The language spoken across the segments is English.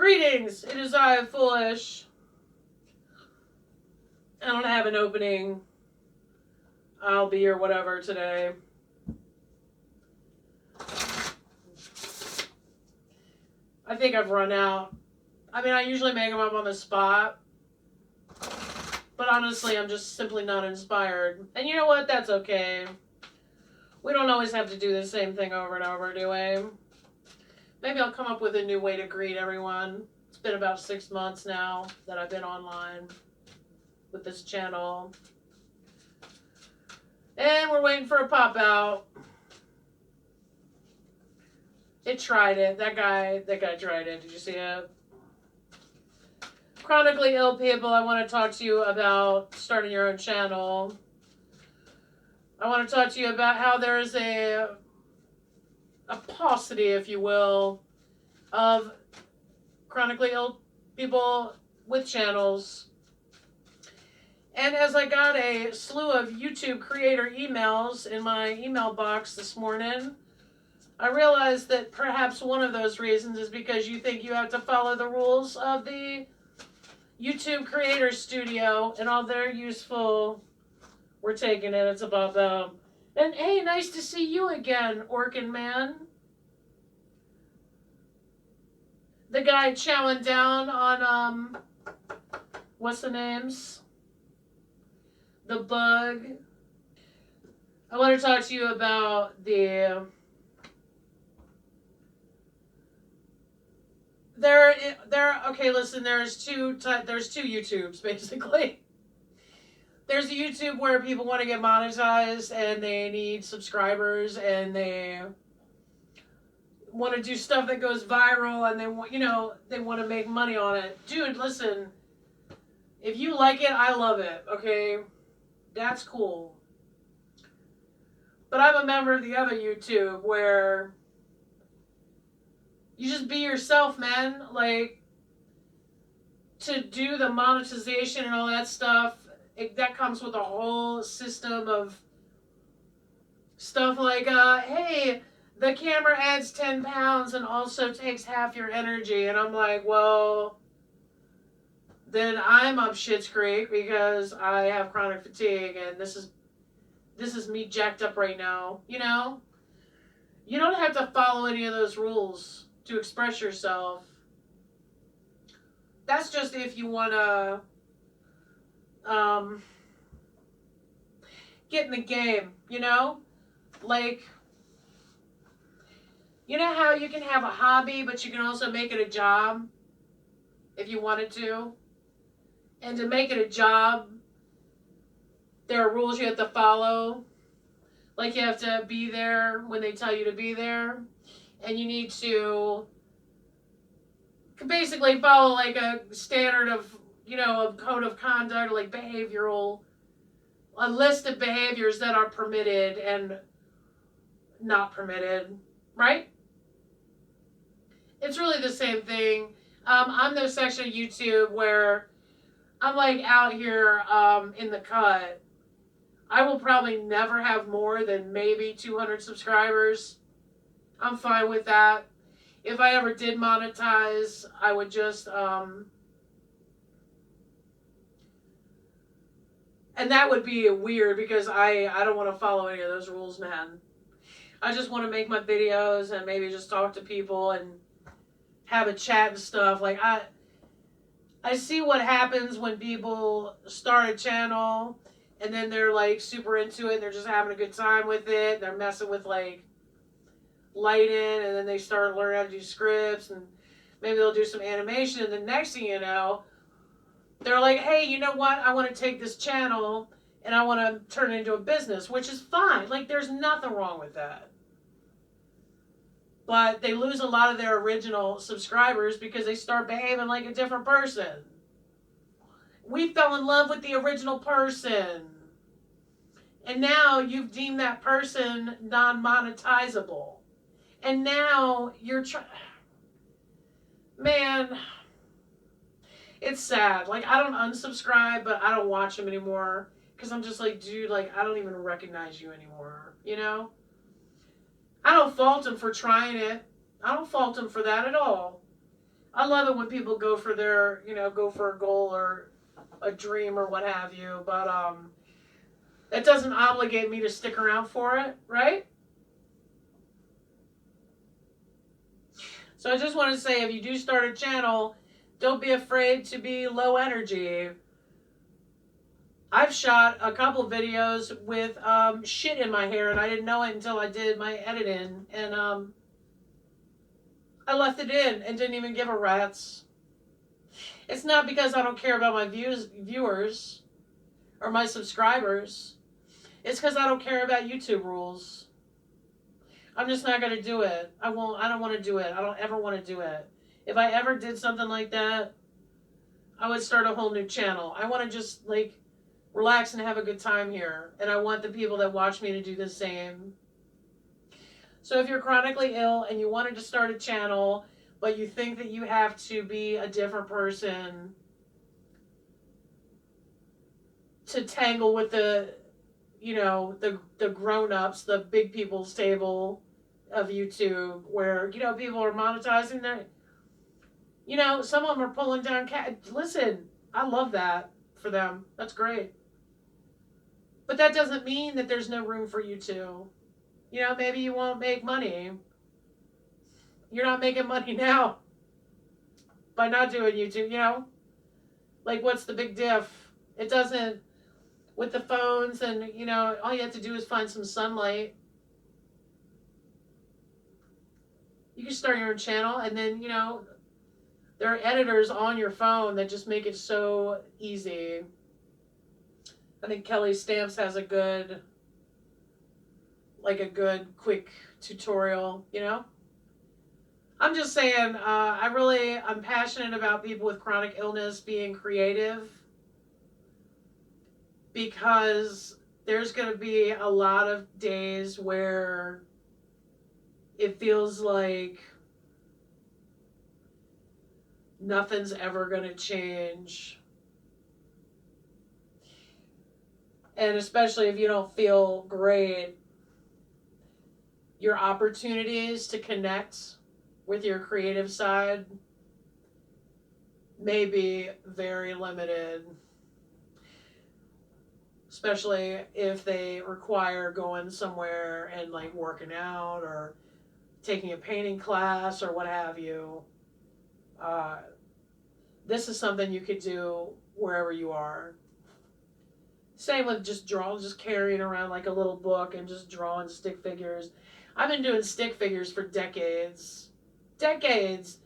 Greetings, it is I, Foolish. I don't have an opening. I'll be or whatever today. I think I've run out. I mean, I usually make them up on the spot. But honestly, I'm just simply not inspired. And you know what? That's okay. We don't always have to do the same thing over and over, do we? Maybe I'll come up with a new way to greet everyone. It's been about 6 months now that I've been online with this channel. And we're waiting for a pop out. It tried it. That guy tried it. Did you see it? Chronically ill people, I want to talk to you about starting your own channel. I want to talk to you about how there is a paucity, if you will, of chronically ill people with channels. And as I got a slew of YouTube creator emails in my email box this morning, I realized that perhaps one of those reasons is because you think you have to follow the rules of the YouTube Creator Studio and all their useful... We're taking it. It's about them. And hey, nice to see you again, Orkin Man. The guy chowing down on, what's the names? The bug. I want to talk to you about the... Okay, listen, there's two YouTubes, basically. There's a YouTube where people want to get monetized and they need subscribers and they want to do stuff that goes viral and they want, they want to make money on it. Dude, listen, if you like it, I love it, okay? That's cool. But I'm a member of the other YouTube where you just be yourself, man. Like, to do the monetization and all that stuff, that comes with a whole system of stuff like, hey, the camera adds 10 pounds and also takes half your energy. And I'm like, well, then I'm up shit's creek because I have chronic fatigue and this is me jacked up right now. You don't have to follow any of those rules to express yourself. That's just if you want to get in the game, like, how you can have a hobby but you can also make it a job if you wanted to, and to make it a job there are rules you have to follow, like you have to be there when they tell you to be there, and you need to basically follow like a standard of a code of conduct, like behavioral, a list of behaviors that are permitted and not permitted, right? It's really the same thing. I'm the section of YouTube where I'm like out here in the cut. I will probably never have more than maybe 200 subscribers. I'm fine with that. If I ever did monetize, I would just... and that would be weird because I don't want to follow any of those rules, man. I just want to make my videos and maybe just talk to people and have a chat and stuff. Like, I see what happens when people start a channel and then they're like super into it and they're just having a good time with it. They're messing with like lighting and then they start learning how to do scripts and maybe they'll do some animation, and the next thing you know, they're like, hey, you know what? I want to take this channel and I want to turn it into a business, which is fine. Like, there's nothing wrong with that. But they lose a lot of their original subscribers because they start behaving like a different person. We fell in love with the original person. And now you've deemed that person non-monetizable. And now you're man, it's sad. Like, I don't unsubscribe, but I don't watch them anymore. Because I'm just like, dude, like, I don't even recognize you anymore. I don't fault them for trying it. I don't fault them for that at all. I love it when people go for their, go for a goal or a dream or what have you, but that doesn't obligate me to stick around for it, right? So I just want to say, if you do start a channel, don't be afraid to be low energy. I've shot a couple videos with shit in my hair, and I didn't know it until I did my editing, and I left it in and didn't even give a rat's. It's not because I don't care about my viewers or my subscribers. It's because I don't care about YouTube rules. I'm just not going to do it. I don't want to do it. I don't ever want to do it. If I ever did something like that, I would start a whole new channel. I want to just, like, relax and have a good time here. And I want the people that watch me to do the same. So if you're chronically ill and you wanted to start a channel, but you think that you have to be a different person to tangle with the grown-ups, the big people's table of YouTube, where, people are monetizing their, some of them are pulling down listen, I love that for them. That's great. But that doesn't mean that there's no room for you to. Maybe you won't make money. You're not making money now by not doing YouTube, Like, what's the big diff? It doesn't, with the phones and, all you have to do is find some sunlight. You can start your own channel, and then, there are editors on your phone that just make it so easy. I think Kelly Stamps has a good quick tutorial, I'm just saying, I'm passionate about people with chronic illness being creative, because there's going to be a lot of days where it feels like nothing's ever going to change. And especially if you don't feel great, your opportunities to connect with your creative side may be very limited. Especially if they require going somewhere and, like, working out or taking a painting class or what have you. This is something you could do wherever you are. Same with just carrying around like a little book and just drawing stick figures. I've been doing stick figures for decades. Decades.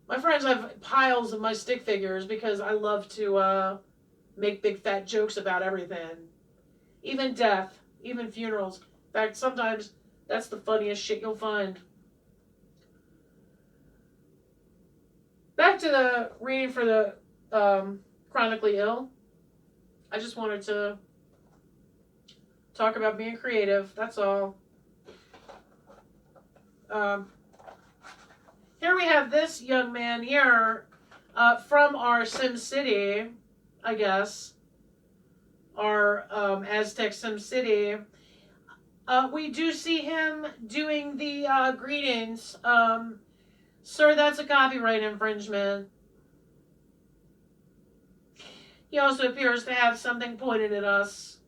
My friends have piles of my stick figures because I love to make big fat jokes about everything. Even death, even funerals. In fact, sometimes that's the funniest shit you'll find. Back to the reading for the chronically ill. I just wanted to talk about being creative. That's all. Here we have this young man here from our Sim City, I guess. Our Aztec Sim City. We do see him doing the greetings. Sir, that's a copyright infringement. He also appears to have something pointed at us.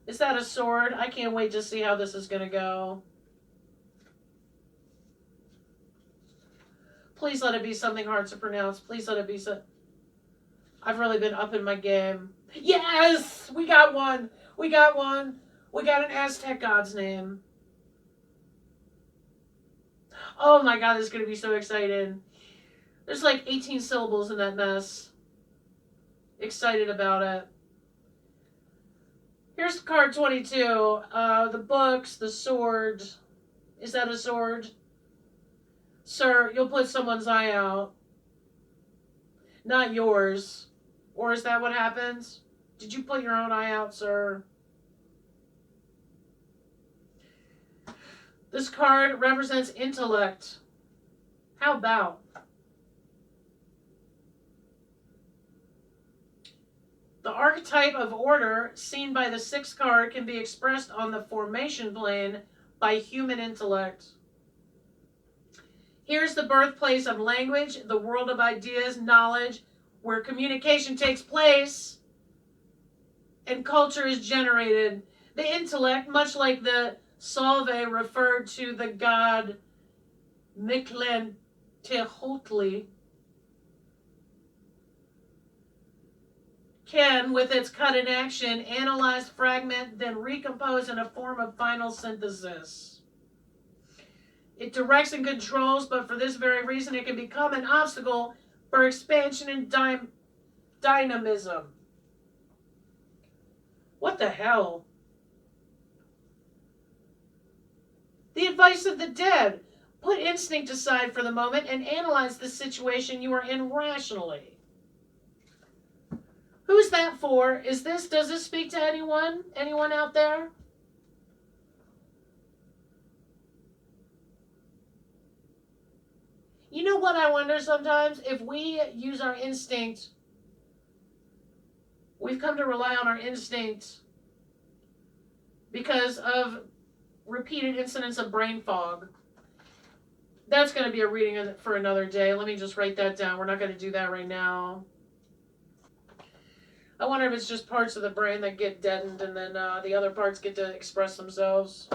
Is that a sword? I can't wait to see how this is going to go. Please let it be something hard to pronounce. Please let it be I've really been upping my game. Yes! We got one! We got one! We got an Aztec god's name. Oh my god, this is going to be so exciting. There's like 18 syllables in that mess. Excited about it. Here's card 22. The books, the sword. Is that a sword? Sir, you'll put someone's eye out. Not yours. Or is that what happens? Did you put your own eye out, sir? This card represents intellect. How about? The archetype of order seen by the sixth card can be expressed on the formation plane by human intellect. Here's the birthplace of language, the world of ideas, knowledge, where communication takes place and culture is generated. The intellect, much like the Salve referred to the god Mictlantecuhtli, can, with its cut in action, analyze, fragment, then recompose in a form of final synthesis. It directs and controls, but for this very reason, it can become an obstacle for expansion and dynamism. What the hell? The advice of the dead. Put instinct aside for the moment and analyze the situation you are in rationally. Who's that for? Does this speak to anyone? Anyone out there? You know what I wonder sometimes? If we use our instinct, we've come to rely on our instinct because of repeated incidents of brain fog. That's going to be a reading for another day. Let me just write that down. We're not going to do that right now. I wonder if it's just parts of the brain that get deadened and then the other parts get to express themselves.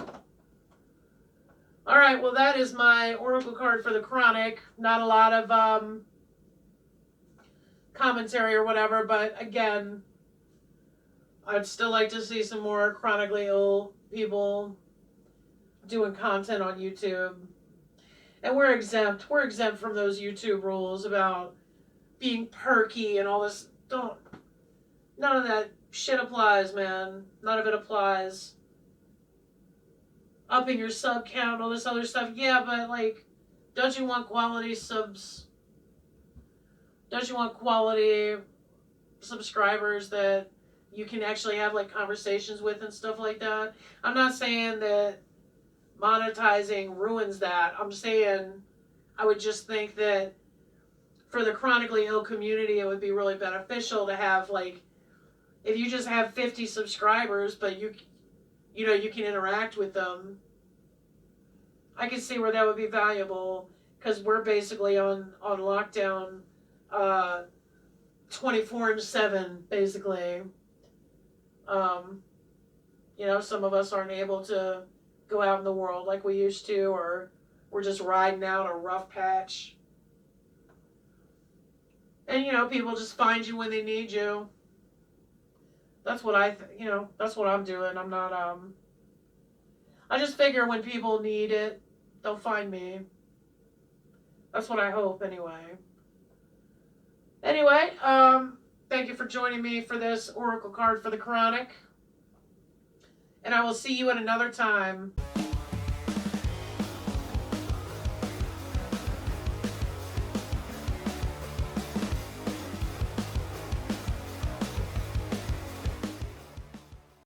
All right, well, that is my oracle card for the Chronic. Not a lot of commentary or whatever, but again, I'd still like to see some more chronically ill people doing content on YouTube. And we're exempt. We're exempt from those YouTube rules about being perky and all this. None of that shit applies, man. None of it applies. Upping your sub count, all this other stuff. Yeah, but like, don't you want quality subs? Don't you want quality subscribers that you can actually have like conversations with and stuff like that? I'm not saying that monetizing ruins that. I'm saying I would just think that for the chronically ill community, it would be really beneficial to have like, if you just have 50 subscribers, but you can interact with them, I can see where that would be valuable, because we're basically on lockdown 24/7, basically. Some of us aren't able to go out in the world like we used to, or we're just riding out a rough patch. And, people just find you when they need you. That's what that's what I'm doing. I'm not, I just figure when people need it, they'll find me. That's what I hope, anyway. Anyway, thank you for joining me for this oracle card for the Chronic. And I will see you at another time.